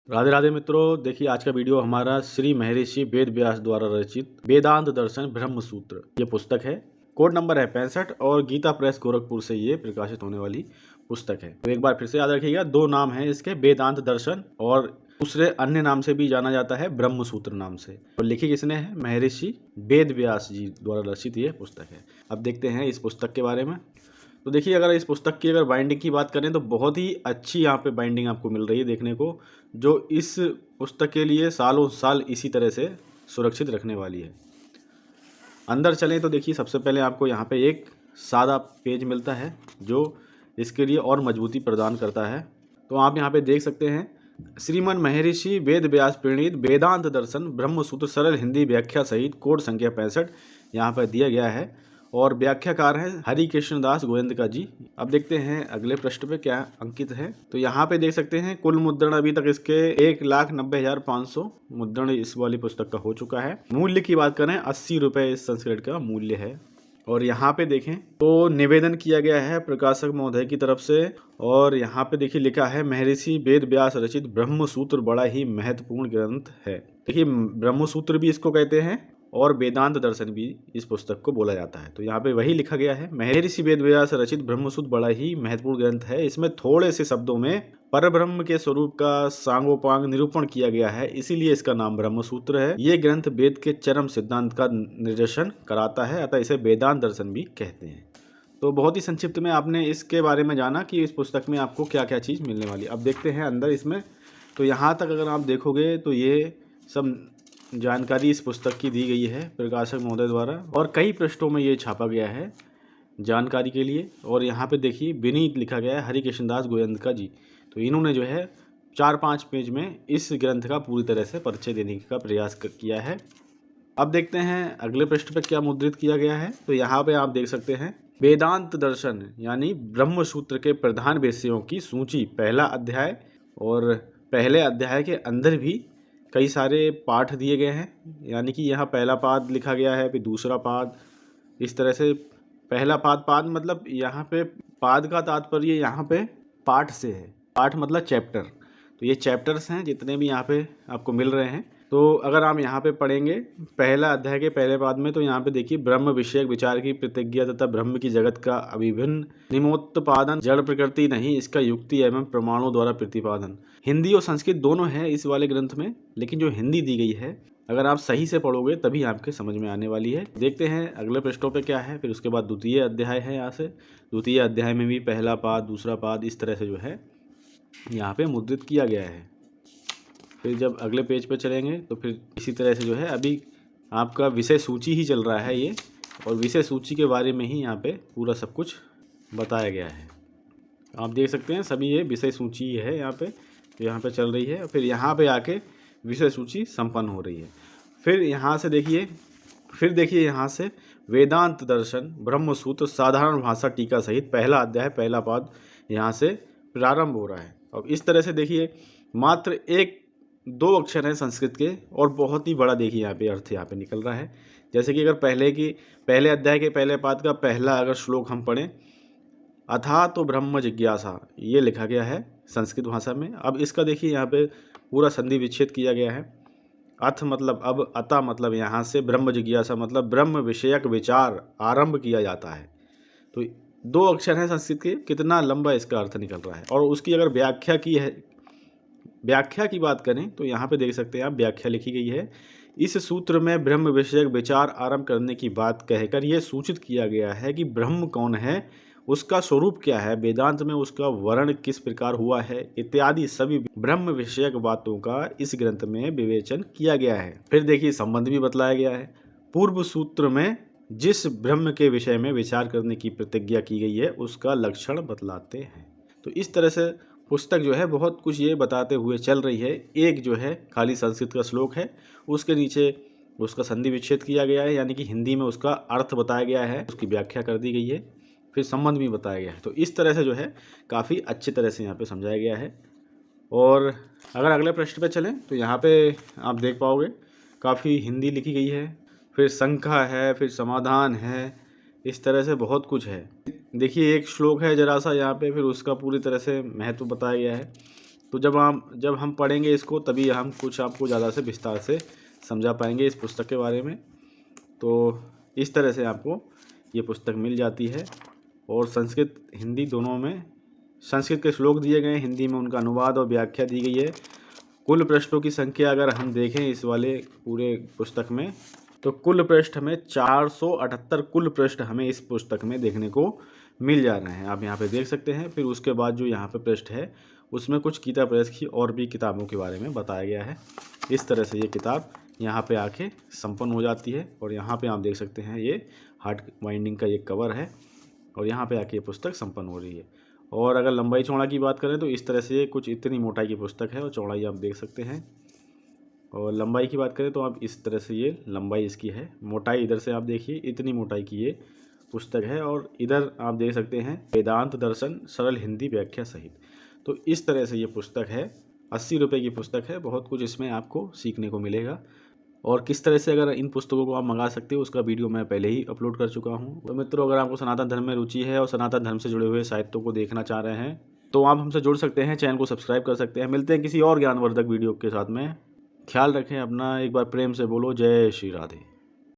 राधे राधे मित्रों, देखिए आज का वीडियो हमारा श्री महर्षि वेद व्यास द्वारा रचित वेदांत दर्शन ब्रह्म सूत्र ये पुस्तक है। कोड नंबर है 65 और गीता प्रेस गोरखपुर से ये प्रकाशित होने वाली पुस्तक है। तो एक बार फिर से याद रखिएगा, दो नाम है इसके, वेदांत दर्शन और दूसरे अन्य नाम से भी जाना जाता है ब्रह्म सूत्र नाम से। और लिखी किसने है? महर्षि वेद व्यास जी द्वारा रचित ये पुस्तक है। अब देखते हैं इस पुस्तक के बारे में। तो देखिए, अगर इस पुस्तक की बाइंडिंग की बात करें तो बहुत ही अच्छी यहाँ पे बाइंडिंग आपको मिल रही है देखने को, जो इस पुस्तक के लिए सालों साल इसी तरह से सुरक्षित रखने वाली है। अंदर चलें तो देखिए, सबसे पहले आपको यहाँ पे एक सादा पेज मिलता है जो इसके लिए और मजबूती प्रदान करता है। तो आप यहाँ पे देख सकते हैं, श्रीमन महर्षि वेद व्यास प्रणीत वेदांत दर्शन ब्रह्म सूत्र सरल हिंदी व्याख्या सहित कोड संख्या 65 यहाँ पर दिया गया है और व्याख्याकार हैं हरि कृष्ण दास गोयंदका जी। अब देखते हैं अगले पृष्ठ पे क्या अंकित है। तो यहाँ पे देख सकते हैं कुल मुद्रण अभी तक इसके 1,90,500 मुद्रण इस वाली पुस्तक का हो चुका है। मूल्य की बात करें 80 रुपये इस संस्करण का मूल्य है। और यहाँ पे देखें तो निवेदन किया गया है प्रकाशक महोदय की तरफ से, और यहाँ पे देखिए लिखा है महर्षि वेद व्यास रचित ब्रह्म सूत्र बड़ा ही महत्वपूर्ण ग्रंथ है। देखिए, ब्रह्म सूत्र भी इसको कहते हैं और वेदांत दर्शन भी इस पुस्तक को बोला जाता है। तो यहाँ पे वही लिखा गया है, महर्षि वेद व्यास रचित ब्रह्मसूत्र बड़ा ही महत्वपूर्ण ग्रंथ है। इसमें थोड़े से शब्दों में परब्रह्म के स्वरूप का सांगोपांग निरूपण किया गया है, इसीलिए इसका नाम ब्रह्मसूत्र है। ये ग्रंथ वेद के चरम सिद्धांत का निर्देशन कराता है, अतः इसे वेदांत दर्शन भी कहते हैं। तो बहुत ही संक्षिप्त में आपने इसके बारे में जाना कि इस पुस्तक में आपको क्या क्या चीज़ मिलने वाली। अब देखते हैं अंदर इसमें। तो यहाँ तक अगर आप देखोगे तो ये सब जानकारी इस पुस्तक की दी गई है प्रकाशक महोदय द्वारा, और कई पृष्ठों में ये छापा गया है जानकारी के लिए। और यहाँ पे देखिए विनीत लिखा गया है हरि कृष्ण दास गोयंदका जी। तो इन्होंने जो है 4-5 पेज में इस ग्रंथ का पूरी तरह से परिचय देने का प्रयास किया है। अब देखते हैं अगले पृष्ठ पे क्या मुद्रित किया गया है। तो यहाँ पे आप देख सकते हैं वेदांत दर्शन यानी ब्रह्म सूत्र के प्रधान विषयों की सूची, पहला अध्याय, और पहले अध्याय के अंदर भी कई सारे पाठ दिए गए हैं। यानी कि यहाँ पहला पाद लिखा गया है, फिर दूसरा पाद, इस तरह से पहला पाद मतलब यहाँ पे पाद का तात्पर्य यहाँ पे पाठ से है। पाठ मतलब चैप्टर। तो ये चैप्टर्स हैं जितने भी यहाँ पे आपको मिल रहे हैं। तो अगर आप यहाँ पे पढ़ेंगे पहला अध्याय के पहले पाद में, तो यहाँ पे देखिए ब्रह्म विषयक विचार की प्रतिज्ञा तथा ब्रह्म की जगत का अभिभिन्न निमोत्पादन, जड़ प्रकृति नहीं इसका युक्ति एवं प्रमाणों द्वारा प्रतिपादन। हिंदी और संस्कृत दोनों है इस वाले ग्रंथ में, लेकिन जो हिंदी दी गई है अगर आप सही से पढ़ोगे तभी आपके समझ में आने वाली है। देखते हैं अगले पृष्ठों पे क्या है। फिर उसके बाद द्वितीय अध्याय है। यहाँ से द्वितीय अध्याय में भी पहला पाद, दूसरा पाद, इस तरह से जो है यहाँ पे मुद्रित किया गया है। फिर जब अगले पेज पे चलेंगे तो फिर इसी तरह से जो है अभी आपका विषय सूची ही चल रहा है ये, और विषय सूची के बारे में ही यहाँ पे पूरा सब कुछ बताया गया है। आप देख सकते हैं सभी ये विषय सूची है यहाँ पे चल रही है। फिर यहाँ पे आके विषय सूची संपन्न हो रही है। फिर यहाँ से देखिए यहाँ से वेदांत दर्शन ब्रह्म सूत्र साधारण भाषा टीका सहित पहला अध्याय पहला पाद यहाँ से प्रारंभ हो रहा है। अब इस तरह से देखिए मात्र 1-2 अक्षर हैं संस्कृत के, और बहुत ही बड़ा देखिए यहाँ पे अर्थ यहाँ पे निकल रहा है। जैसे कि अगर पहले अध्याय के पहले पाद का पहला अगर श्लोक हम पढ़ें, अथा तो ब्रह्म जिज्ञासा, ये लिखा गया है संस्कृत भाषा में। अब इसका देखिए यहाँ पे पूरा संधि विच्छेद किया गया है। अथ मतलब अब, अता मतलब यहाँ से, ब्रह्म जिज्ञासा मतलब ब्रह्म विषयक विचार आरंभ किया जाता है। तो 2 अक्षर हैं संस्कृत के, कितना लंबा इसका अर्थ निकल रहा है। और उसकी अगर व्याख्या की बात करें तो यहाँ पे देख सकते हैं आप, व्याख्या लिखी गई है। इस सूत्र में ब्रह्म विषयक विचार आरंभ करने की बात कहकर यह सूचित किया गया है कि ब्रह्म कौन है, उसका स्वरूप क्या है, वेदांत में उसका वर्ण किस प्रकार हुआ है, इत्यादि सभी ब्रह्म विषयक बातों का इस ग्रंथ में विवेचन किया गया है। फिर देखिए संबंध भी बतलाया गया है। पूर्व सूत्र में जिस ब्रह्म के विषय में विचार करने की प्रतिज्ञा की गई है उसका लक्षण बतलाते हैं। तो इस तरह से पुस्तक जो है बहुत कुछ ये बताते हुए चल रही है। एक जो है खाली संस्कृत का श्लोक है, उसके नीचे उसका संधि विच्छेद किया गया है, यानी कि हिंदी में उसका अर्थ बताया गया है, उसकी व्याख्या कर दी गई है, फिर संबंध भी बताया गया है। तो इस तरह से जो है काफ़ी अच्छी तरह से यहाँ पे समझाया गया है। और अगर अगले पृष्ठ पे चलें तो यहाँ पे आप देख पाओगे काफ़ी हिंदी लिखी गई है, फिर शंका है, फिर समाधान है, इस तरह से बहुत कुछ है। देखिए एक श्लोक है जरा सा यहाँ पे, फिर उसका पूरी तरह से महत्व बताया गया है। तो जब हम पढ़ेंगे इसको तभी हम कुछ आपको ज़्यादा से विस्तार से समझा पाएंगे इस पुस्तक के बारे में। तो इस तरह से आपको ये पुस्तक मिल जाती है और संस्कृत हिंदी दोनों में संस्कृत के श्लोक दिए गए हैं, हिंदी में उनका अनुवाद और व्याख्या दी गई है। कुल पृष्ठों की संख्या अगर हम देखें इस वाले पूरे पुस्तक में तो कुल पृष्ठ हमें 478 कुल पृष्ठ हमें इस पुस्तक में देखने को मिल जा रहे हैं, आप यहाँ पे देख सकते हैं। फिर उसके बाद जो यहाँ पे पृष्ठ है उसमें कुछ गीता प्रेस की और भी किताबों के बारे में बताया गया है। इस तरह से ये किताब यहाँ पे आके संपन्न हो जाती है और यहाँ पे आप देख सकते हैं ये हार्ड बाइंडिंग का ये कवर है और यहाँ पे आके ये पुस्तक संपन्न हो रही है। और अगर लंबाई चौड़ा की बात करें तो इस तरह से कुछ इतनी मोटाई की पुस्तक है और चौड़ाई आप देख सकते हैं। और लंबाई की बात करें तो आप इस तरह से ये लंबाई इसकी है, मोटाई इधर से आप देखिए इतनी मोटाई की ये पुस्तक है। और इधर आप देख सकते हैं वेदांत दर्शन सरल हिंदी व्याख्या सहित। तो इस तरह से ये पुस्तक है, 80 रुपये की पुस्तक है। बहुत कुछ इसमें आपको सीखने को मिलेगा। और किस तरह से अगर इन पुस्तकों को आप मंगा सकते हो उसका वीडियो मैं पहले ही अपलोड कर चुका हूँ। तो मित्रों, अगर आपको सनातन धर्म में रुचि है और सनातन धर्म से जुड़े हुए साहित्यों को देखना चाह रहे हैं तो आप हमसे जुड़ सकते हैं, चैनल को सब्सक्राइब कर सकते हैं। मिलते हैं किसी और ज्ञानवर्धक वीडियो के साथ में। ख्याल रखें अपना, एक बार प्रेम से बोलो जय श्री राधे।